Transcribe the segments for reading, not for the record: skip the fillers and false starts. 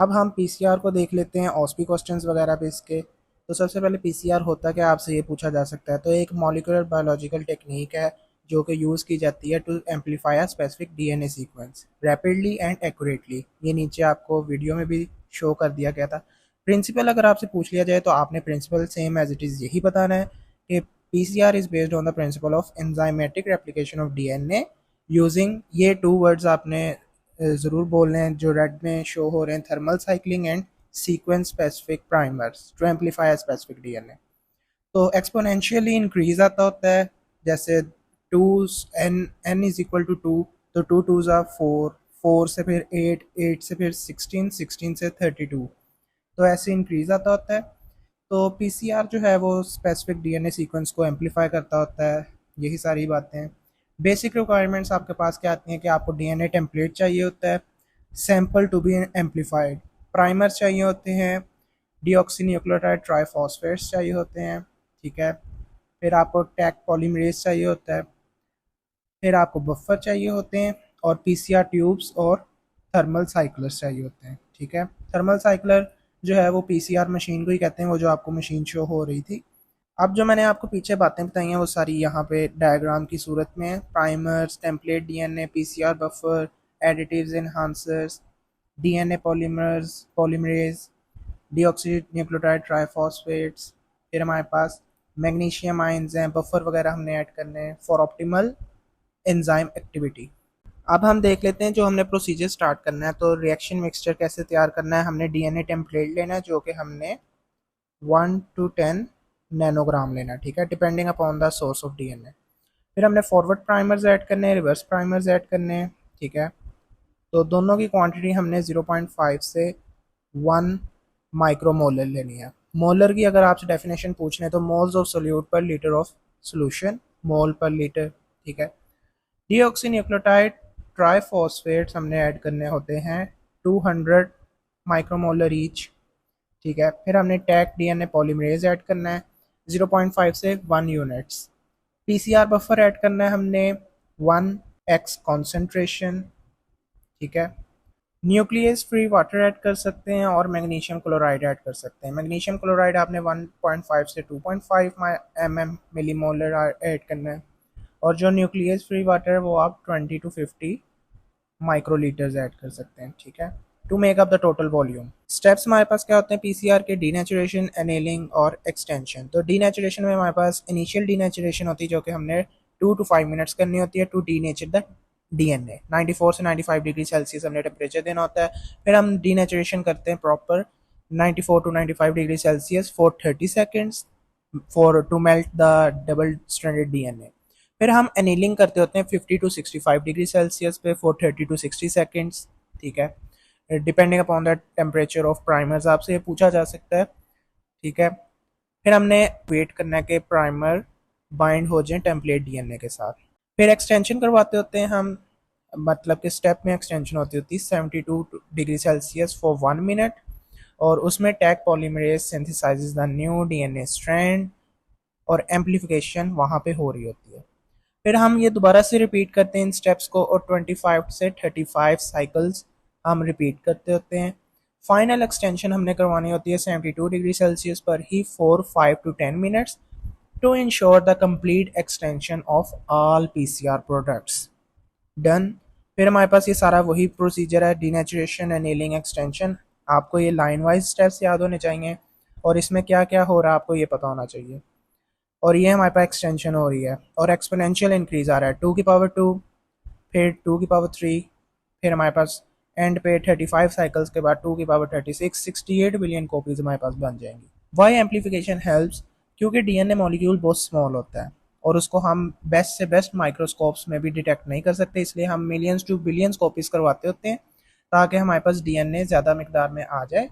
अब हम पीसीआर को देख लेते हैं ऑस्पी क्वेश्चंस वगैरह पे इसके। तो सबसे पहले पीसीआर होता क्या, आपसे ये पूछा जा सकता है। तो एक मॉलिक्यूलर बायोलॉजिकल टेक्निक है जो कि यूज़ की जाती है to amplify a specific DNA sequence rapidly and accurately. ये नीचे आपको वीडियो में भी शो कर दिया गया था। प्रिंसिपल अगर आपसे पूछ लिया जाए तो आपने principle same as it is यही बताना है कि PCR is based on the principle of enzymatic replication of DNA using ये टू वर्ड्स आपने ज़रूर बोल रहे हैं जो रेड में शो हो रहे हैं, thermal cycling and sequence specific primers to amplify specific DNA. तो एक्सपोनेंशियली इंक्रीज आता होता है, जैसे two n is equal to two, तो टू टू ज़ा फोर, फोर से फिर एट, एट से फिर सिक्सटीन, सिक्सटीन से 32, तो ऐसे इंक्रीज आता होता है। तो पीसीआर जो है वो स्पेसिफिक डीएनए सीक्वेंस को एम्पलीफाई करता होता है। यही सारी बातें हैं। बेसिक रिक्वायरमेंट्स आपके पास क्या आती हैं कि आपको डीएनए टेम्पलेट चाहिए होता है, sample to be amplified, primer चाहिए होते हैं, डीऑक्सीन्यूक्लियोटाइड ट्राइफॉस्फेट्स चाहिए होते हैं, ठीक है। फिर आपको टैग पॉलीमरेज चाहिए होता है, फिर आपको बफर चाहिए होते हैं, और पीसीआर ट्यूब्स और थर्मल साइक्लर्स चाहिए होते हैं, ठीक है। थर्मल साइक्लर जो है वो पीसीआर मशीन को ही कहते हैं, वो जो आपको मशीन शो हो रही थी। अब जो मैंने आपको पीछे बातें बताई हैं वो सारी यहाँ पे डायग्राम की सूरत में है। Primers, template DNA, PCR buffer, additives, enhancers, DNA polymers, polymerase, deoxynucleotide triphosphates, फिर हमारे पास मैग्नीशियम आयंस हैं, बफर वगैरह हमने ऐड करने हैं फॉर ऑप्टिमल एंजाइम एक्टिविटी। अब हम देख लेते हैं जो हमने प्रोसीजर स्टार्ट करना है। तो रिएक्शन मिक्सचर कैसे तैयार करना है, हमने डीएनए टेम्पलेट लेना है जो कि हमने 1 to 10 नैनोग्राम लेना है, ठीक है, depending upon the source of DNA. फिर हमने फॉरवर्ड प्राइमर्स ऐड करने हैं, रिवर्स प्राइमर्स ऐड करने हैं, ठीक है। तो दोनों की क्वांटिटी हमने 0.5 से 1 माइक्रोमोलर लेनी है। मोलर की अगर आपसे डेफिनेशन पूछ लें तो मोल्स ऑफ सोल्यूट पर लीटर ऑफ सोल्यूशन, मोल पर लीटर, ठीक है। डीऑक्सीन्यूक्लियोटाइड ट्राइफॉस्फेट्स हमने ऐड करने होते हैं 200 माइक्रोमोलर ईच, ठीक है। फिर हमने टैग डीएनए पॉलीमरेज ऐड करना है 0.5 से 1 यूनिट्स। पीसीआर बफर ऐड करना है हमने 1x कॉन्सेंट्रेशन, ठीक है। न्यूक्लियस फ्री वाटर ऐड कर सकते हैं और मैग्नीशियम क्लोराइड ऐड कर सकते हैं। मैग्नीशियम क्लोराइड आपने 1.5 से 2.5 mm मिलीमोलर ऐड करना है, और जो न्यूक्लियस फ्री वाटर है वो आप 20 to 50 माइक्रोलीटर्स ऐड कर सकते हैं, ठीक है, to make up the total volume. Steps हमारे पास क्या होते हैं पीसीआर के, डीनेचुरेशन, एनेलिंग और एक्सटेंशन। तो डीनेचुरेशन में हमारे पास इनिशियल डीनेचुरेशन होती है जो कि हमने 2 to 5 मिनट्स करनी होती है टू डीनेचर द डीएनए। 94 से 95 डिग्री सेल्सियस हमने टेम्परेचर देना होता है। फिर हम डीनेचुरेशन करते हैं proper 94 to 95 degree Celsius for 30 seconds for to melt the double stranded DNA. फिर हम एनीलिंग करते होते हैं 50 to 65 डिग्री सेल्सियस पे फॉर 30 to 60 सेकेंड्स, ठीक है, depending upon the temperature of primers आपसे ये पूछा जा सकता है, ठीक है। फिर हमने वेट करना है कि प्राइमर बाइंड हो जाए टेम्पलेट डीएनए के साथ। फिर एक्सटेंशन करवाते होते हैं हम, मतलब कि स्टेप में एक्सटेंशन होती है 72 डिग्री सेल्सियस फॉर 1 मिनट, और उसमें tag polymerase synthesises the new DNA strand, और एम्पलीफिकेशन वहाँ पे हो रही होती है। फिर हम ये दोबारा से रिपीट करते हैं इन स्टेप्स को, और 25 से 35 साइकिल्स हम रिपीट करते होते हैं। फाइनल एक्सटेंशन हमने करवानी होती है 72 डिग्री सेल्सियस पर ही for 5 to 10 minutes to ensure the complete extension of all PCR products. Done. फिर हमारे पास ये सारा वही प्रोसीजर है, डीनेचुरेशन, एनेलिंग, एक्सटेंशन। आपको ये लाइन वाइज स्टेप्स याद होने चाहिए, और इसमें क्या क्या हो रहा है आपको ये पता होना चाहिए। और ये हमारे पास एक्सटेंशन हो रही है और एक्सपोनेंशियल इंक्रीज आ रहा है 2 की पावर 2, फिर 2 की पावर 3, फिर हमारे पास एंड पे 35 साइकिल्स के बाद 2 की पावर 36, 68 बिलियन कॉपीज हमारे पास बन जाएंगी। वाई एम्पलीफिकेशन हेल्प्स, क्योंकि डीएनए मॉलिक्यूल बहुत स्मॉल होता है और उसको हम बेस्ट से बेस्ट माइक्रोस्कोप्स में भी डिटेक्ट नहीं कर सकते, इसलिए हम मिलियंस टू बिलियंस कॉपीज करवाते होते हैं ताकि हमारे पास डीएनए ज़्यादा मकदार में आ जाए।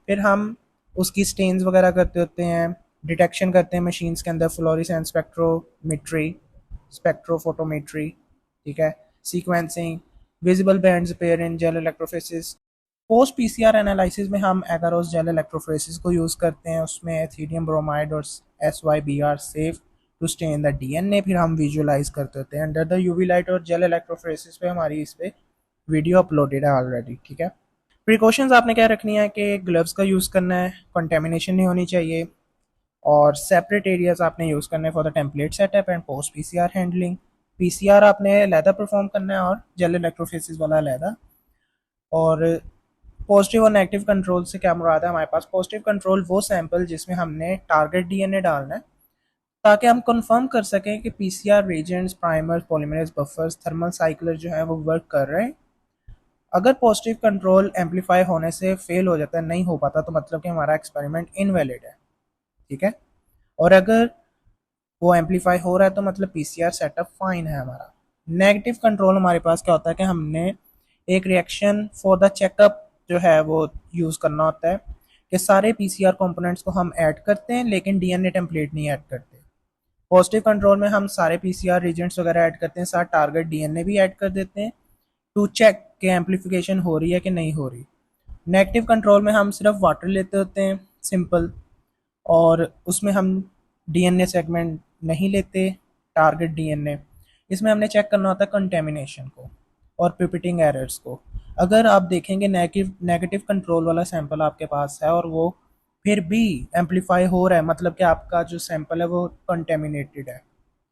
फिर हम उसकी स्टेन्स वगैरह करते होते हैं, डिटेक्शन करते हैं मशीन्स के अंदर, फ्लोरेसेंस स्पेक्ट्रोमेट्री, स्पेक्ट्रोफोटोमेट्री, ठीक है, sequencing, visible bands appear in gel electrophoresis. Post PCR analysis में हम एगारोस जेल इलेक्ट्रोफोरेसिस को यूज़ करते हैं, उसमें एथीडियम ब्रोमाइड और SYBR safe to stain the DNA. फिर हम विजुअलाइज करते होते हैं अंडर द यूवी लाइट, और जेल इलेक्ट्रोफोरेसिस पे हमारी इस पे वीडियो अपलोडेड है ऑलरेडी, ठीक है। प्रिकॉशंस आपने क्या रखनी है कि ग्लव्स का यूज़ करना है, कंटेमिनेशन नहीं होनी चाहिए, और सेपरेट एरियाज आपने यूज़ करने for the template setup and post PCR handling. PCR आपने अलहदा परफॉर्म करना है और जेल इलेक्ट्रोफेसिस वाला अलहदा। और पॉजिटिव और नेगेटिव कंट्रोल से क्या मुराद है हमारे पास? पॉजिटिव कंट्रोल वो सैंपल जिसमें हमने टारगेट डीएनए डालना है ताकि हम कंफर्म कर सकें कि PCR reagents, primers, polymerase buffers, thermal cycler जो है वो वर्क कर रहे हैं। अगर पॉजिटिव कंट्रोल एम्पलीफाई होने से फेल हो जाता है, नहीं हो पाता, तो मतलब कि हमारा एक्सपेरिमेंट इनवैलिड है। ठीक है। और अगर वो एम्पलीफाई हो रहा है तो मतलब पीसीआर सेटअप फाइन है हमारा। नेगेटिव कंट्रोल हमारे पास क्या होता है कि हमने एक रिएक्शन फॉर द चेकअप जो है वो यूज़ करना होता है कि सारे पीसीआर कंपोनेंट्स को हम ऐड करते हैं लेकिन डीएनए टेम्पलेट नहीं ऐड करते। पॉजिटिव कंट्रोल में हम सारे पीसीआर रिजेंट्स वगैरह ऐड करते हैं, साथ टारगेट डीएनए भी ऐड कर देते हैं टू चेक कि एम्पलीफिकेशन हो रही है कि नहीं हो रही। नेगेटिव कंट्रोल में हम सिर्फ वाटर लेते होते हैं सिंपल, और उसमें हम डीएनए सेगमेंट नहीं लेते, टारगेट डीएनए। इसमें हमने चेक करना होता है कंटेमिनेशन को और पिपेटिंग एरर्स को। अगर आप देखेंगे नेगेटिव नेगेटिव कंट्रोल वाला सैंपल आपके पास है और वो फिर भी एम्पलीफाई हो रहा है, मतलब कि आपका जो सैंपल है वो कंटेमिनेटेड है।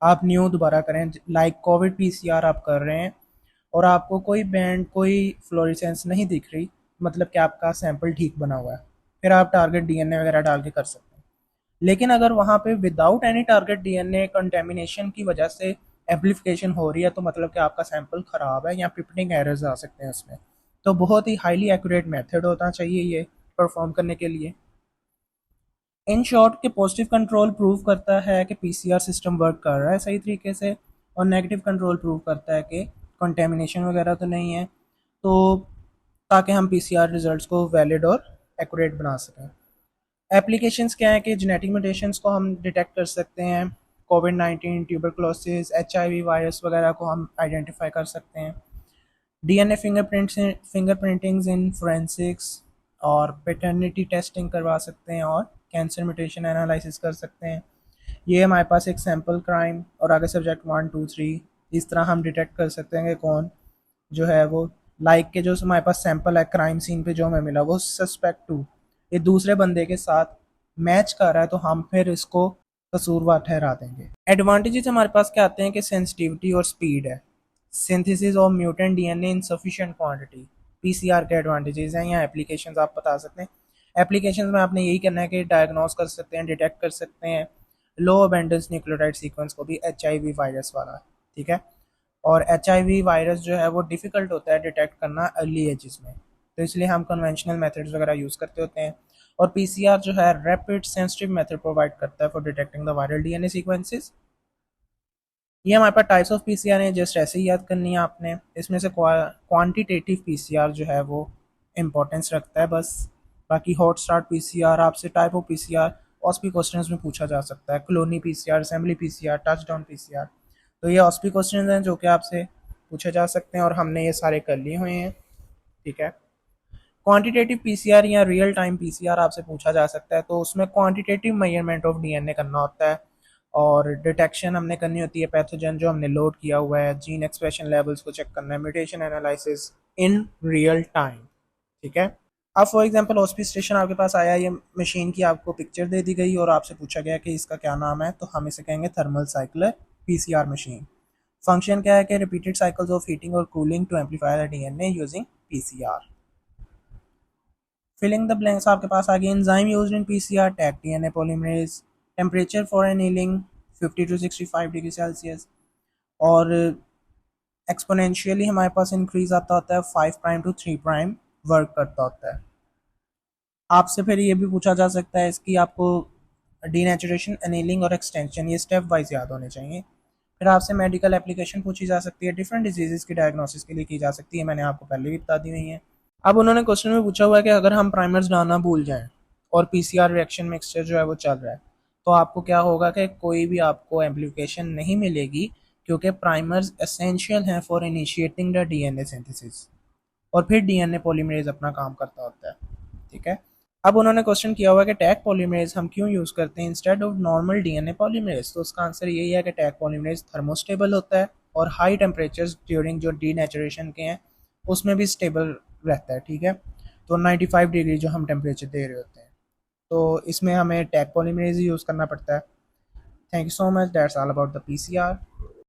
आप न्यू दोबारा करें, लाइक कोविड पीसीआर आप कर रहे हैं और आपको कोई बैंड, कोई फ्लोरेसेंस नहीं दिख रही, मतलब कि आपका सैंपल ठीक बना हुआ है, फिर आप टारगेट डीएनए वगैरह डाल के कर सकते हैं। लेकिन अगर वहाँ पे without any target DNA contamination की वजह से एम्पलीफिकेशन हो रही है तो मतलब कि आपका सैंपल ख़राब है या पिपटिंग एरर्स आ सकते हैं उसमें। तो बहुत ही हाईली एक्यूरेट मेथड होना चाहिए ये परफॉर्म करने के लिए। इन शॉर्ट के पॉजिटिव कंट्रोल प्रूव करता है कि पीसीआर सिस्टम वर्क कर रहा है सही तरीके से, और नेगेटिव कंट्रोल प्रूव करता है कि कंटेमिनेशन वगैरह तो नहीं है, तो ताकि हम पीसीआर रिजल्ट्स को वैलिड और एक्यूरेट बना सकें। एप्लीकेशंस क्या है कि जेनेटिक म्यूटेशंस को हम डिटेक्ट कर सकते हैं, कोविड-19, ट्यूबरकुलोसिस, एचआईवी वायरस वगैरह को हम आइडेंटिफाई कर सकते हैं। डीएनए फिंगरप्रिंटिंग्स इन फोरेंसिक्स और पैटर्निटी टेस्टिंग करवा सकते हैं, और कैंसर म्यूटेशन एनालिसिस कर सकते हैं। ये हमारे पास एक सैम्पल क्राइम और आगे सब्जेक्ट 1 2 3 इस तरह हम डिटेक्ट कर सकते हैं कि कौन जो है वो, लाइक के जो हमारे पास सैंपल है क्राइम सीन पे जो हमें मिला वो सस्पेक्ट 2 ये दूसरे बंदे के साथ मैच कर रहा है, तो हम फिर इसको कसूरवार ठहरा देंगे। एडवांटेजेस हमारे पास क्या आते हैं कि सेंसिटिविटी और स्पीड है, synthesis of mutant DNA in sufficient quantity, PCR के एडवांटेजेस हैं। या एप्लीकेशंस आप बता सकते हैं। एप्लीकेशंस में आपने यही करना है कि डायग्नोस कर सकते हैं, डिटेक्ट कर सकते हैं लो अबेंडेंस न्यूक्लियोटाइड सीक्वेंस को भी, एचआईवी वायरस वाला। ठीक है। और एचआईवी वायरस जो है वो डिफ़िकल्ट होता है डिटेक्ट करना अर्ली एजेस में, तो इसलिए हम कन्वेंशनल मेथड्स वगैरह यूज़ करते होते हैं। और पीसीआर जो है रैपिड सेंसिटिव मेथड प्रोवाइड करता है for detecting the viral DNA sequences. ये हमारे पास टाइप्स ऑफ पीसीआर हैं, जस्ट ऐसे ही याद करनी है आपने। इसमें से क्वांटिटेटिव पीसीआर जो है वो इम्पोर्टेंस रखता है बस। बाकी हॉट स्टार्ट पीसीआर आपसे टाइप ऑफ पीसीआर ऑस्पी क्वेश्चंस में पूछा जा सकता है, Clooney PCR, assembly PCR, touchdown PCR. तो ये ऑस्पी क्वेश्चंस हैं जो कि आपसे पूछे जा सकते हैं और हमने ये सारे कर लिए हुए हैं। ठीक है। क्वांटिटेटिव पीसीआर या रियल टाइम पीसीआर आपसे पूछा जा सकता है, तो उसमें क्वांटिटेटिव मेजरमेंट ऑफ डीएनए करना होता है और डिटेक्शन हमने करनी होती है पैथोजन जो हमने लोड किया हुआ है, जीन एक्सप्रेशन लेवल्स को चेक करना है, mutation analysis in real time. ठीक है। अब फॉर एग्जांपल ऑस्पी स्टेशन आपके पास आया, ये मशीन की आपको पिक्चर दे दी गई और आपसे पूछा गया कि इसका क्या नाम है, तो हम इसे कहेंगे thermal cycler PCR machine. Function क्या है कि रिपीटेड साइकिल्स ऑफ हीटिंग और cooling to amplify the DNA using PCR. Filling the blanks आपके पास आ गई। Enzyme used in PCR, Taq DNA polymerase, temperature for annealing 50 to 65 degree Celsius, और exponentially हमारे पास इंक्रीज आता होता है 5 प्राइम टू 3 प्राइम वर्क करता होता है। आपसे फिर ये भी पूछा जा सकता है इसकी आपको डीनेचुरेशन, एनीलिंग और एक्सटेंशन ये स्टेप वाइज याद होने चाहिए। फिर आपसे मेडिकल एप्लीकेशन पूछी जा सकती है, डिफरेंट डिजीजेस की डायग्नोसिस के लिए की जा सकती है, मैंने आपको पहले भी बता दी हुई है। अब उन्होंने क्वेश्चन में पूछा हुआ है कि अगर हम प्राइमर्स डालना भूल जाएं और पीसीआर रिएक्शन मिक्सचर जो है वो चल रहा है, तो आपको क्या होगा कि कोई भी आपको एम्पलीफिकेशन नहीं मिलेगी, क्योंकि प्राइमर्स एसेंशियल हैं for initiating the DNA synthesis, और फिर डीएनए पॉलीमरेज अपना काम करता होता है। ठीक है। अब उन्होंने क्वेश्चन किया हुआ है कि टैग पॉलीमरेज हम क्यों यूज़ करते हैं instead of normal DNA polymerase, तो उसका आंसर यही है कि टैग पॉलीमरेज थर्मोस्टेबल होता है और हाई टेम्परेचर्स ड्यूरिंग जो डीनेचुरेशन के हैं उसमें भी स्टेबल रहता है। ठीक है। तो 95 डिग्री जो हम टेम्परेचर दे रहे होते हैं। तो इसमें हमें टैग पॉलीमरेज यूज़ करना पड़ता है। Thank you so much, that's all about the PCR.